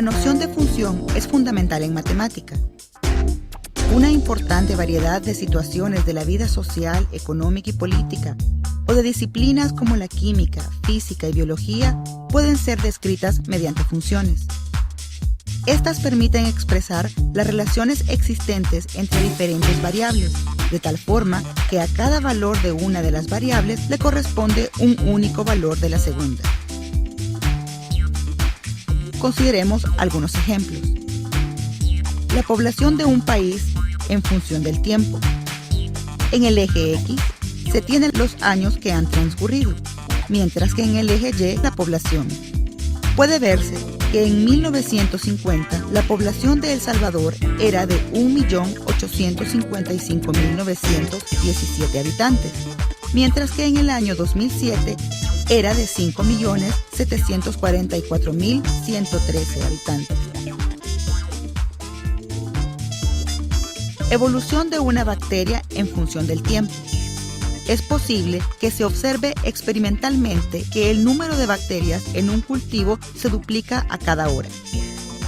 La noción de función es fundamental en matemática. Una importante variedad de situaciones de la vida social, económica y política, o de disciplinas como la química, física y biología, pueden ser descritas mediante funciones. Estas permiten expresar las relaciones existentes entre diferentes variables, de tal forma que a cada valor de una de las variables le corresponde un único valor de la segunda. Consideremos algunos ejemplos. La población de un país en función del tiempo. En el eje X se tienen los años que han transcurrido, mientras que en el eje Y la población. Puede verse que en 1950 la población de El Salvador era de 1.855.917 habitantes, mientras que en el año 2007 era de 5.744.113 habitantes. Evolución de una bacteria en función del tiempo. Es posible que se observe experimentalmente que el número de bacterias en un cultivo se duplica a cada hora.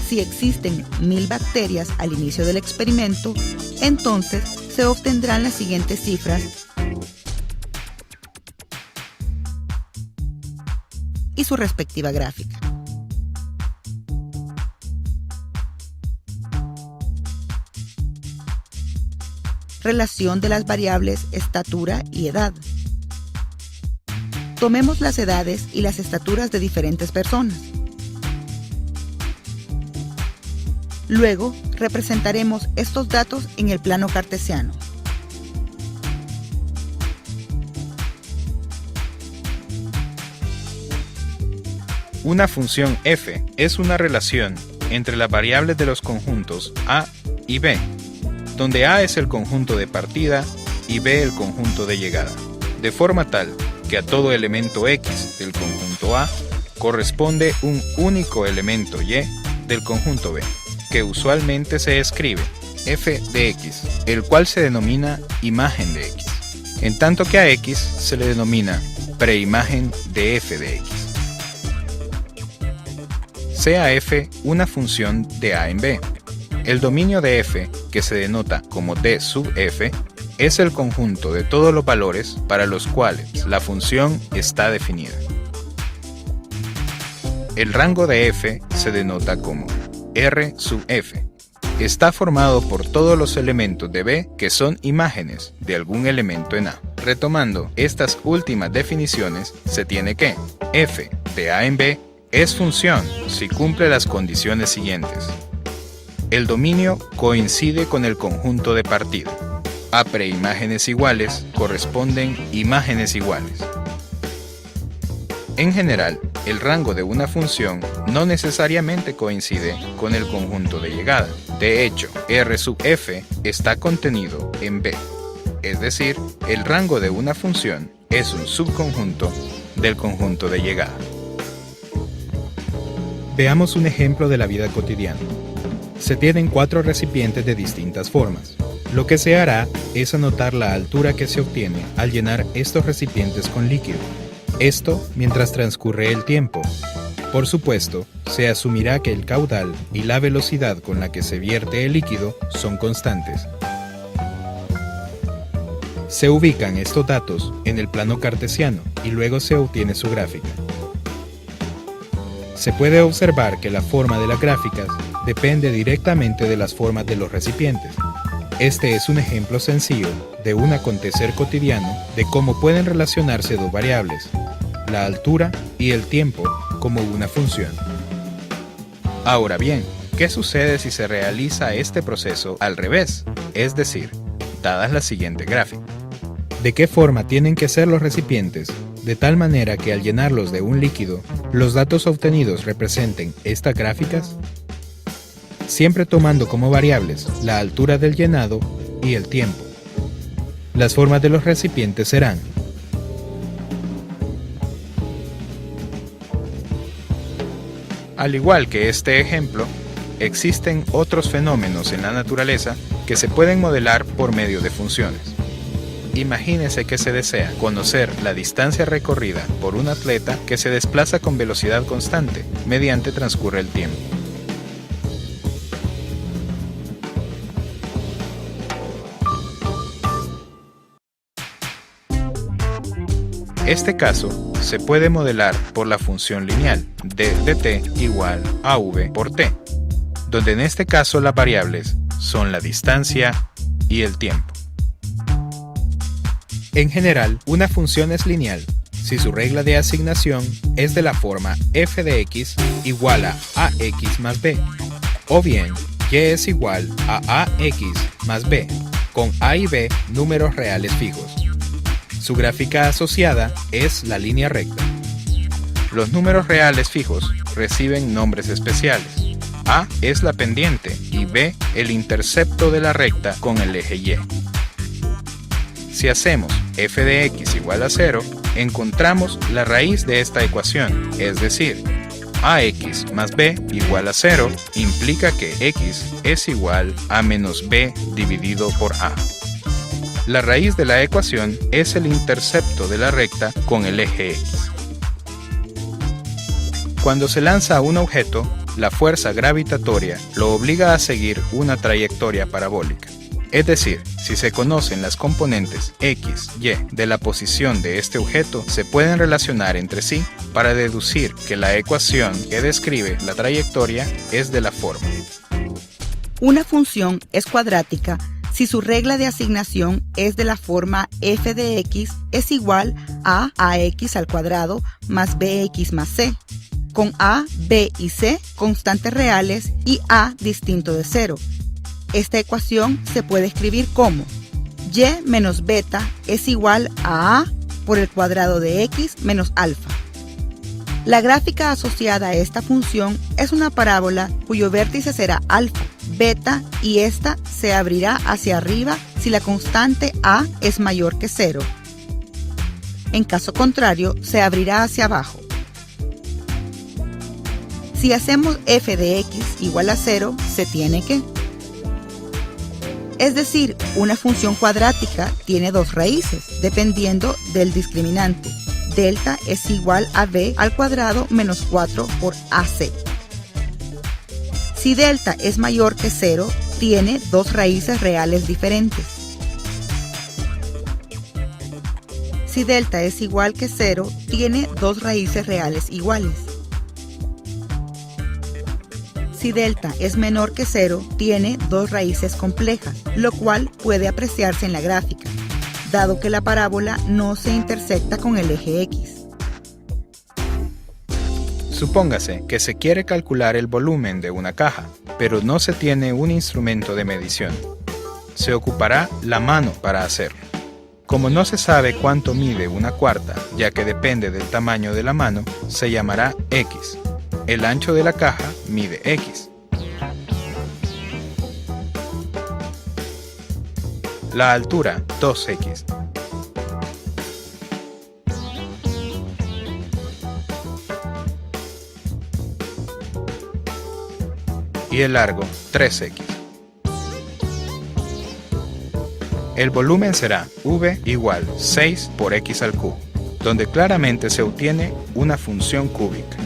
Si existen 1000 bacterias al inicio del experimento, entonces se obtendrán las siguientes cifras y su respectiva gráfica. Relación de las variables estatura y edad. Tomemos las edades y las estaturas de diferentes personas. Luego, representaremos estos datos en el plano cartesiano. Una función f es una relación entre las variables de los conjuntos a y b, donde a es el conjunto de partida y b el conjunto de llegada, de forma tal que a todo elemento x del conjunto A corresponde un único elemento y del conjunto B, que usualmente se escribe f de x, el cual se denomina imagen de x, en tanto que a x se le denomina preimagen de f de x. Sea f una función de a en b. El dominio de f, que se denota como d sub f, es el conjunto de todos los valores para los cuales la función está definida. El rango de f se denota como r sub f. Está formado por todos los elementos de B que son imágenes de algún elemento en A. Retomando estas últimas definiciones, se tiene que f de a en b es función si cumple las condiciones siguientes. El dominio coincide con el conjunto de partida. A preimágenes iguales corresponden imágenes iguales. En general, el rango de una función no necesariamente coincide con el conjunto de llegada. De hecho, R sub f está contenido en B. Es decir, el rango de una función es un subconjunto del conjunto de llegada. Veamos un ejemplo de la vida cotidiana. Se tienen 4 recipientes de distintas formas. Lo que se hará es anotar la altura que se obtiene al llenar estos recipientes con líquido. Esto mientras transcurre el tiempo. Por supuesto, se asumirá que el caudal y la velocidad con la que se vierte el líquido son constantes. Se ubican estos datos en el plano cartesiano y luego se obtiene su gráfica. Se puede observar que la forma de las gráficas depende directamente de las formas de los recipientes. Este es un ejemplo sencillo de un acontecer cotidiano de cómo pueden relacionarse dos variables, la altura y el tiempo, como una función. Ahora bien, ¿qué sucede si se realiza este proceso al revés? Es decir, dadas las siguientes gráficas. ¿De qué forma tienen que ser los recipientes? De tal manera que al llenarlos de un líquido, los datos obtenidos representen estas gráficas, siempre tomando como variables la altura del llenado y el tiempo. Las formas de los recipientes serán: al igual que este ejemplo, existen otros fenómenos en la naturaleza que se pueden modelar por medio de funciones. Imagínese que se desea conocer la distancia recorrida por un atleta que se desplaza con velocidad constante mediante transcurre el tiempo. Este caso se puede modelar por la función lineal d de t igual a v por t, donde en este caso las variables son la distancia y el tiempo. En general, una función es lineal si su regla de asignación es de la forma f de x igual a ax más b, o bien y es igual a ax más b, con a y b números reales fijos. Su gráfica asociada es la línea recta. Los números reales fijos reciben nombres especiales. A es la pendiente y B el intercepto de la recta con el eje Y. Si hacemos f de x igual a 0, encontramos la raíz de esta ecuación, es decir, ax más b igual a 0 implica que x es igual a menos b dividido por a. La raíz de la ecuación es el intercepto de la recta con el eje x. Cuando se lanza un objeto, la fuerza gravitatoria lo obliga a seguir una trayectoria parabólica. Es decir, si se conocen las componentes x, y de la posición de este objeto, se pueden relacionar entre sí para deducir que la ecuación que describe la trayectoria es de la forma. Una función es cuadrática si su regla de asignación es de la forma f de x es igual a ax al cuadrado más bx más c, con a, b y c constantes reales y a distinto de 0. Esta ecuación se puede escribir como y menos beta es igual a por el cuadrado de x menos alfa. La gráfica asociada a esta función es una parábola cuyo vértice será alfa, beta y esta se abrirá hacia arriba si la constante a es mayor que 0. En caso contrario, se abrirá hacia abajo. Si hacemos f de x igual a 0, se tiene que... Es decir, una función cuadrática tiene dos raíces, dependiendo del discriminante. Delta es igual a b al cuadrado menos 4 por ac. Si delta es mayor que 0, tiene dos raíces reales diferentes. Si delta es igual que 0, tiene dos raíces reales iguales. Si delta es menor que 0, tiene dos raíces complejas, lo cual puede apreciarse en la gráfica, dado que la parábola no se intersecta con el eje x. Supóngase que se quiere calcular el volumen de una caja, pero no se tiene un instrumento de medición. Se ocupará la mano para hacerlo. Como no se sabe cuánto mide una cuarta, ya que depende del tamaño de la mano, se llamará x. El ancho de la caja mide x. La altura 2x. Y el largo 3x. El volumen será v igual 6 por x al cubo, donde claramente se obtiene una función cúbica.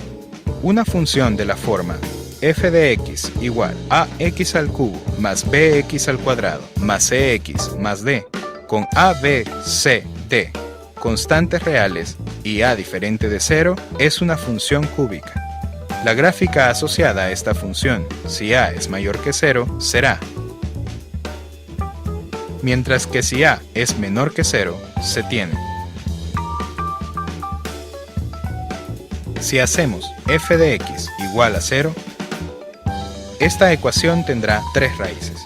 Una función de la forma f de x igual a x al cubo más bx al cuadrado más cx más d, con a, b, c, d, constantes reales y a diferente de 0, es una función cúbica. La gráfica asociada a esta función, si a es mayor que 0, será. Mientras que si a es menor que 0, se tiene. Si hacemos f de x igual a 0, esta ecuación tendrá tres raíces,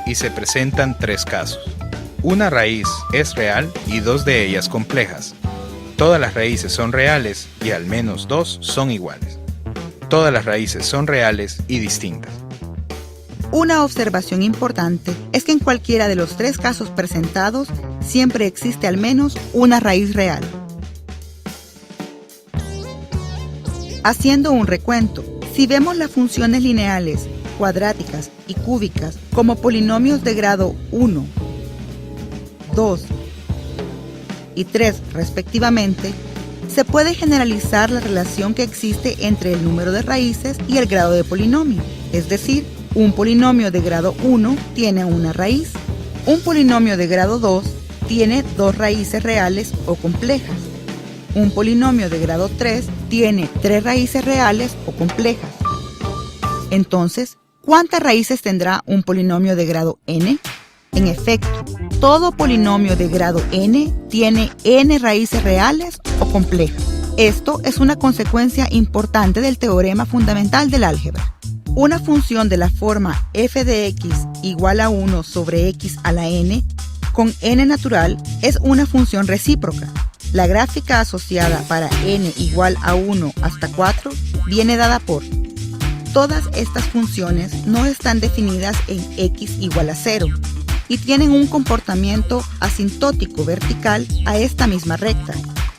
y se presentan tres casos. Una raíz es real y dos de ellas complejas. Todas las raíces son reales y al menos dos son iguales. Todas las raíces son reales y distintas. Una observación importante es que en cualquiera de los tres casos presentados siempre existe al menos una raíz real. Haciendo un recuento, si vemos las funciones lineales, cuadráticas y cúbicas como polinomios de grado 1, 2 y 3 respectivamente, se puede generalizar la relación que existe entre el número de raíces y el grado de polinomio. Es decir, un polinomio de grado 1 tiene una raíz, un polinomio de grado 2 tiene dos raíces reales o complejas, Un polinomio de grado 3 tiene 3 raíces reales o complejas. Entonces, ¿cuántas raíces tendrá un polinomio de grado n? En efecto, todo polinomio de grado n tiene n raíces reales o complejas. Esto es una consecuencia importante del teorema fundamental del álgebra. Una función de la forma f de x igual a 1 sobre x a la n con n natural es una función recíproca. La gráfica asociada para n igual a 1 hasta 4 viene dada por... Todas estas funciones no están definidas en x igual a 0 y tienen un comportamiento asintótico vertical a esta misma recta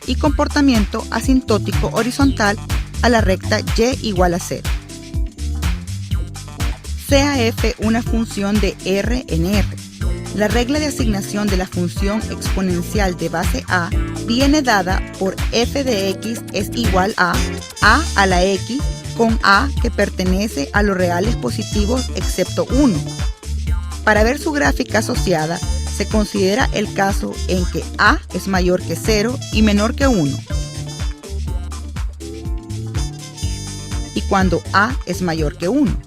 y comportamiento asintótico horizontal a la recta y igual a 0. Sea f una función de R en R. La regla de asignación de la función exponencial de base a viene dada por f de x es igual a la x con a que pertenece a los reales positivos excepto 1. Para ver su gráfica asociada, se considera el caso en que a es mayor que 0 y menor que 1. Y cuando a es mayor que 1.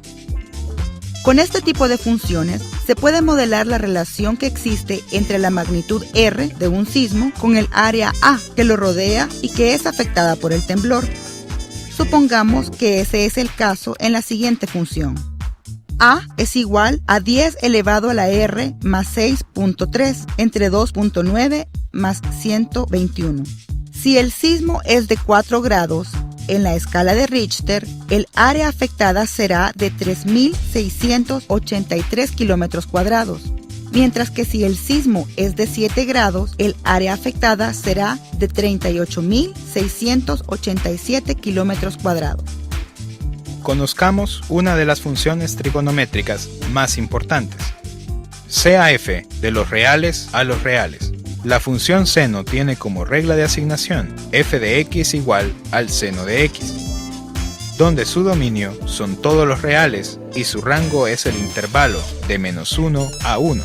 Con este tipo de funciones, se puede modelar la relación que existe entre la magnitud R de un sismo con el área A que lo rodea y que es afectada por el temblor. Supongamos que ese es el caso en la siguiente función. A es igual a 10 elevado a la R más 6.3 entre 2.9 más 121. Si el sismo es de 4 grados, en la escala de Richter, el área afectada será de 3.683 kilómetros cuadrados, mientras que si el sismo es de 7 grados, el área afectada será de 38.687 kilómetros cuadrados. Conozcamos una de las funciones trigonométricas más importantes. Sea f de los reales a los reales. La función seno tiene como regla de asignación f de x igual al seno de x, donde su dominio son todos los reales y su rango es el intervalo de -1 a 1,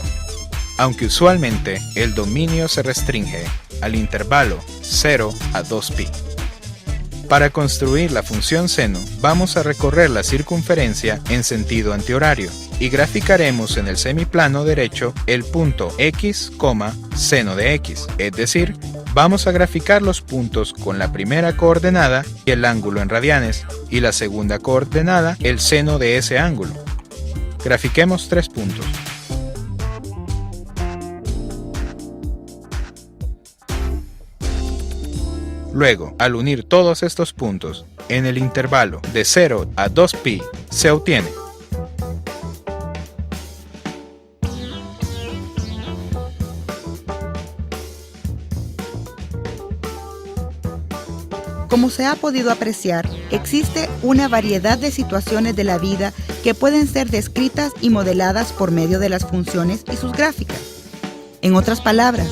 aunque usualmente el dominio se restringe al intervalo 0 a 2π. Para construir la función seno, vamos a recorrer la circunferencia en sentido antihorario y graficaremos en el semiplano derecho el punto x, seno de x, es decir, vamos a graficar los puntos con la primera coordenada y el ángulo en radianes y la segunda coordenada el seno de ese ángulo. Grafiquemos 3 puntos. Luego, al unir todos estos puntos en el intervalo de 0 a 2π, se obtiene Como se ha podido apreciar, existe una variedad de situaciones de la vida que pueden ser descritas y modeladas por medio de las funciones y sus gráficas. En otras palabras,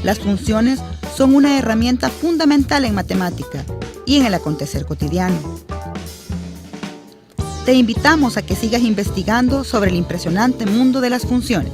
las funciones son una herramienta fundamental en matemática y en el acontecer cotidiano. Te invitamos a que sigas investigando sobre el impresionante mundo de las funciones.